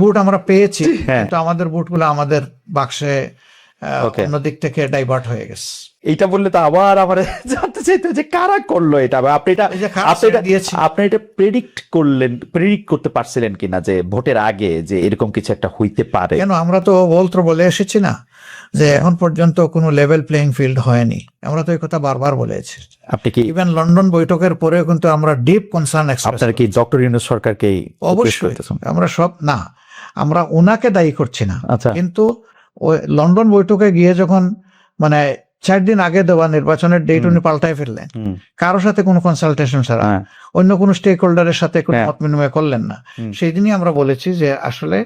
Vote আমরা পেয়েছি, কিন্তু আমাদের ভোটগুলো আমাদের বাক্সে অন্যদিক থেকে ডাইভার্ট হয়ে গেছে। এইটা বললে তো আবার আমার জানতে চাইতে যে কারা করলো এটা, আপনি এটা প্রেডিক্ট করতে পারছিলেন কিনা যে ভোটের আগে যে এরকম কিছু একটা হইতে পারে? কেন, আমরা তো বলে এসেছি না যে এখন পর্যন্ত কোনো লেভেল প্লেইং ফিল্ড হয়নি। আমরা তো এই কথা বারবার বলেছি। আপনি কি ইভেন লন্ডন বৈঠকের পরেও কিন্তু আমরা ডিপ কনসার্ন এক্সপ্রেস। আপনারা কি ডক্টর ইউনূস সরকারকে? অবশ্যই আমরা আমরা ওনাকে দায়ী করছি না, কিন্তু ওই লন্ডন বৈঠকে গিয়ে যখন 4 দিন আগে দেওয়া নির্বাচনের ডেট উনি পাল্টায় ফেললেন, কারোর সাথে কোনো কনসালটেশন ছাড়া, অন্য কোনো স্টেক হোল্ডারের সাথে কোনো মত বিনিময় করলেন না। সেই দিনই আমরা বলেছি যে আসলে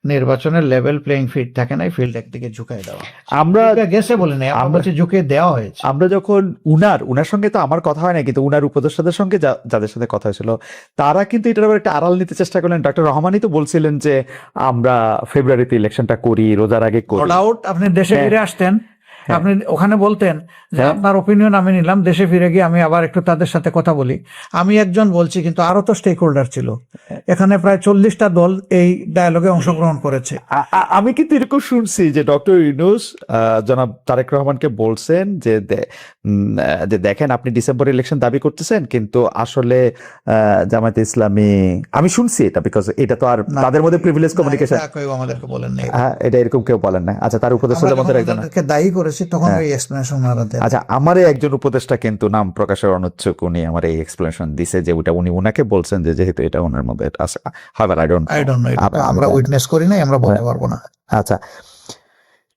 নির্বাচনের লেভেল প্লেইং ফিল্ড থাকে নাই, ফিল্ড একদিকে ঝুঁকাই দেওয়া। আমরা গেছে বলে নাই, আমরা বলছি ঝুঁকে দেওয়া হয়েছে। আমরা যখন উনার সঙ্গে তো আমার কথা হয় না, কিন্তু উনার উপদেষ্টাদের সঙ্গে যাদের সাথে কথা হয়েছিল তারা কিন্তু এটার উপর একটা আড়াল নিতে চেষ্টা করলেন। ডক্টর রহমানই তো বলছিলেন যে আমরা ফেব্রুয়ারিতে ইলেকশনটা করি, রোজার আগে করি। নো ডাউট আপনি দেশে ফিরে আসতেন, আপনি ওখানে বলতেন যে আপনার ওপিনিয়ন আমি নিলাম, দেশে ফিরে গিয়ে আমি আবার একটু তাদের সাথে কথা বলি। আমি একজন বলছি, কিন্তু আরো তো স্টেক হোল্ডার ছিল, এখানে প্রায় 40টা দল এই ডায়ালগে অংশগ্রহণ করেছে। আমি কিন্তু এরকম শুনছি যে ডক্টর ইউনূস জনাব তারেক রহমানকে বলছেন যে দেখেন আপনি ডিসেম্বর ইলেকশন দাবি করতেছেন, কিন্তু আসলে জামায়াতে ইসলামী, আমি শুনছি এটা, বিকজ এটা তো আর তাদের মধ্যে প্রিভিলেজ কমিউনিকেশন। আমাদেরকে বলেন নাই, এটা এরকম কেউ বলেন না। আচ্ছা, তার উপদেষ্টাদের মধ্যে একজনকে দায়ী করেছে তখন এই এক্সপ্লেনেশন। আচ্ছা, আমারে একজন উপদেষ্টা কিন্তু নাম প্রকাশের অনুচ্ছুক, উনি আমার এই এক্সপ্লেনেশন দিছে যে ওটা উনাকে বলছেন যে যেহেতু এটা ওনার মধ্যে আছে। হাওয়ার আই ডোন্ট নো, আমরা উইটনেস করি নাই, আমরা বলতে পারবো না। আচ্ছা,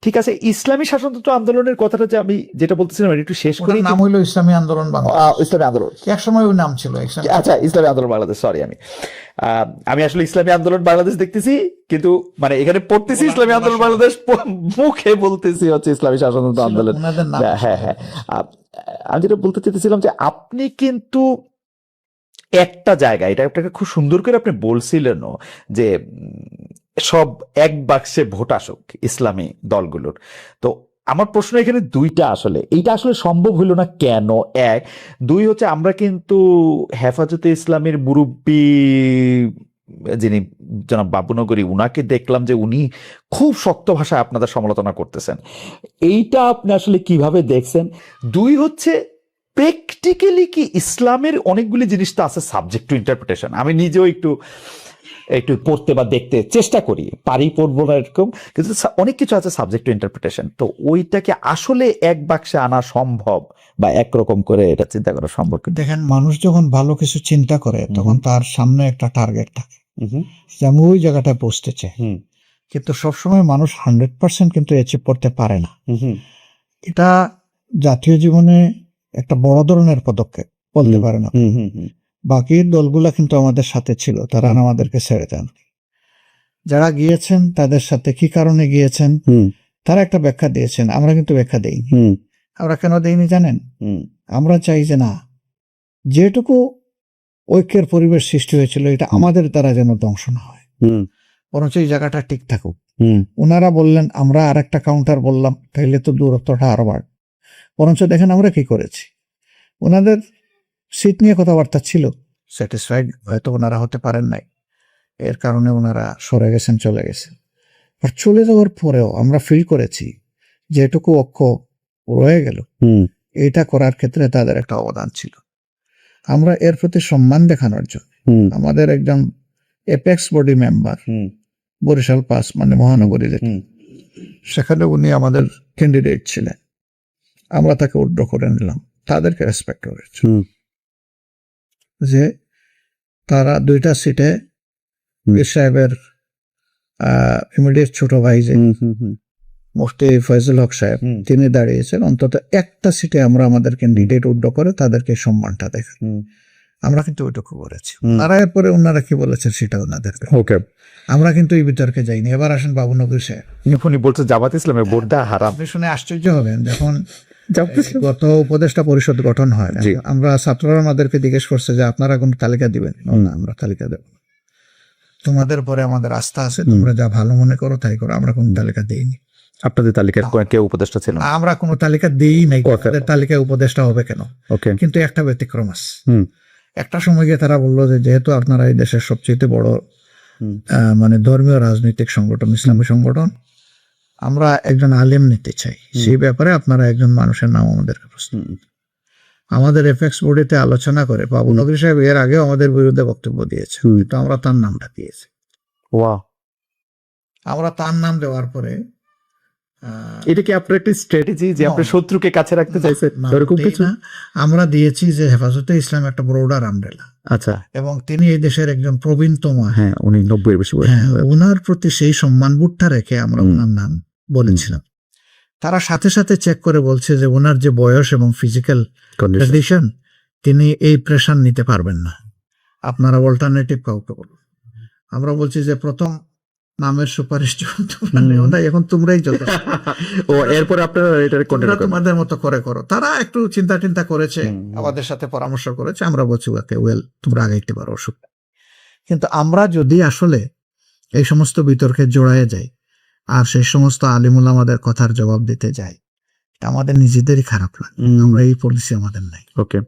ঠিক আছে। ইসলামী শাসনতন্ত্র আন্দোলনের কথাটা যে আমি যেটা বলতেছিলাম একটু শেষ করি। নাম হইলো ইসলামী আন্দোলন বাংলাদেশ। ইসলামী আন্দোলন এক সময় ওই নাম ছিল। আচ্ছা, ইসলামী আন্দোলন বাংলাদেশ। সরি, আমি আসলে ইসলামী আন্দোলন বাংলাদেশ দেখতেছি, কিন্তু এখানে পড়তেছি ইসলামী আন্দোলন বাংলাদেশ, মুখে বলতেছি হচ্ছে ইসলামী শাসনতন্ত্র আন্দোলন। হ্যাঁ, আমি যেটা বলতে চাইতেছিলাম যে আপনি কিন্তু একটা জায়গা, এটা আপনাকে খুব সুন্দর করে আপনি বলছিলেনও যে সব এক বাক্সে ভোট আসুক ইসলামী দলগুলোর। তো আমার প্রশ্ন এখানে দুইটা, আসলে এইটা আসলে সম্ভব হইল না কেন? এক, দুই হচ্ছে আমরা কিন্তু হেফাজতে ইসলামের মুরব্বী যিনি জনাব বাবুনগরী, উনাকে দেখলাম যে উনি খুব শক্ত ভাষায় আপনাদের সমালোচনা করতেছেন। এইটা আপনি আসলে কিভাবে দেখছেন? দুই হচ্ছে প্র্যাকটিক্যালি কি ইসলামের অনেকগুলি জিনিস তো আছে সাবজেক্ট টু ইন্টারপ্রিটেশন। আমি নিজেও একটু পড়তে বা দেখতে চেষ্টা করি, পড়বো না এরকম, কিন্তু অনেক কিছু আছে সাবজেক্ট টু ইন্টারপ্রিটেশন। তো ওইটাকে আসলে এক বাক্সে আনা সম্ভব বা একরকম করে এটা চিন্তা করা সম্ভব? দেখেন, মানুষ যখন ভালো কিছু চিন্তা করে তখন তার সামনে একটা টার্গেট থাকে, যেমন ওই জায়গাটায় পৌঁছতেছে, কিন্তু সবসময় মানুষ 100% কিন্তু অ্যাচিভ করতে পারে না। এটা জাতীয় জীবনে একটা বড় ধরনের পদক্ষেপ বলতে পারে না। বাকি দলগুলা কিন্তু আমাদের সাথে ছিল, তারা আমাদেরকে ছেড়ে দেন। যারা গিয়েছেন তাদের সাথে কি কারণে গিয়েছেন তারা একটা ব্যাখ্যা দিয়েছেন, আমরা কিন্তু ব্যাখ্যা দেইনি। আমরা কেন দেইনি জানেন? আমরা চাই যে না, যেটুকু ঐক্যের পরিবেশ সৃষ্টি হয়েছিল এটা আমাদের দ্বারা যেন ধ্বংস না হয়, বরঞ্চ এই জায়গাটা ঠিক থাকুক। ওনারা বললেন, আমরা আর একটা কাউন্টার বললাম, তাইলে তো দূরত্বটা আরো বাড়। বরঞ্চ দেখেন আমরা কি করেছি, ওনাদের সিট নিয়ে কথাবার্তা ছিল, স্যাটিসফাইড হয়তো ওনারা হতে পারেন নাই, এর কারণে ওনারা সরে গেছেন, চলে গেছেন। আর চলে যাওয়ার পরেও আমরা ফিল করেছি যেটুকু ঐক্য রয়ে গেল, এটা করার ক্ষেত্রে তাদের একটা অবদান ছিল। আমরা এর প্রতি সম্মান দেখানোর জন্য আমাদের একজন এপেক্স বডি মেম্বার বরিশাল 5 মহানগরী, সেখানে উনি আমাদের ক্যান্ডিডেট ছিলেন, আমরা তাকে উইথড্র করে নিলাম। তাদেরকে রেসপেক্ট করেছে যে তারা 2টা সিটে পীর সাহেবের ইমিডিয়েট ছোট ভাই যে মুফতি ফয়জুল হক সাহেব, তিনি দাঁড়িয়েছেন। অন্তত একটা সিটে আমরা আমাদের ক্যান্ডিডেট উইথড্র করে তাদেরকে সম্মানটা দেখাই, আমরা কিন্তু ওইটুকু করেছি। তারা এরপরে ওনারা কি বলেছেন সেটা ওনাদেরকে, আমরা কিন্তু এই বিতর্কে যাইনি। এবার আসেন বাবুনগর সাহেব, উনি বলছে জামাত ইসলামের ভোট দেওয়া হারাম। আপনি শুনে আশ্চর্য হবেন, যখন গত উপদেষ্টা পরিষদ গঠন হয়, আমরা ছাত্ররা আমাদেরকে জিজ্ঞেস করছে যে আপনারা কোন তালিকা দিবেন? না, আমরা তালিকা দেব, তোমাদের পরে আমাদের আস্থা আছে, তোমরা যা ভালো মনে করো তাই করো, আমরা কোন তালিকা দেইনি। আপনাদের তালিকায় কেউ উপদেষ্টা ছিল? আমরা কোনো তালিকা দেই নাই, তাদের তালিকায় উপদেষ্টা হবে কেন? কিন্তু একটা ব্যতিক্রম আছে। একটা সময় গিয়ে তারা বললো যে যেহেতু আপনারা এই দেশের সবচেয়ে বড় মানে ধর্মীয় রাজনৈতিক সংগঠন, ইসলামী সংগঠন, আমরা একজন আলেম নিতে চাই, সেই ব্যাপারে আপনারা একজন মানুষের নাম আমাদেরকে প্রস্তাব। আমাদের এফএক্স বোর্ডেতে আলোচনা করে বাবু নগরী সাহেব এর আগেও আমাদের বিরুদ্ধে বক্তব্য দিয়েছে, কিন্তু আমরা তার নামটা দিয়েছি। আমরা তার নাম দেওয়ার পরে এটা কি আপনার একটা স্ট্র্যাটেজি যে আপনার শত্রুকে কাছে রাখতে চাইছেন এরকম কিছু? আমরা দিয়েছি যে হেফাজতে ইসলাম একটা ব্রডার আমব্রেলা। আচ্ছা। এবং তিনি এই দেশের একজন প্রবীণতম, হ্যাঁ উনি 90 এর বেশি বয়স। হ্যাঁ, ওনার প্রতি সেই সম্মান বোধটা রেখে আমরা ওনার নাম বলেছিলাম। তারা সাথে সাথে চেক করে বলছে যে ওনার যে বয়স এবং ফিজিক্যাল কন্ডিশন, তিনি এই প্রেশার নিতে পারবেন না, আপনারা অল্টারনেটিভ কাউকে বলুন। আমরা বলছি যে প্রথম নামের সুপারিশ এখন তোমরাই যথেষ্ট, ও এরপরে আপনারা এটা কন্টিনিউ করুন, তোমাদের মতো করে করো। তারা একটু চিন্তা করেছে, আমাদের সাথে পরামর্শ করেছে, আমরা বলছি ওকে ওয়েল তোমরা আগাইতে পারো, অসুবিধা। কিন্তু আমরা যদি আসলে এই সমস্ত বিতর্কে জড়ায় যাই আর সেই সমস্ত আলিমুল আমাদের কথার জবাব দিতে যাই, আমাদের নিজেদেরই খারাপ লাগে। আমরা এই পলিসি আমাদের নাই। ওকে।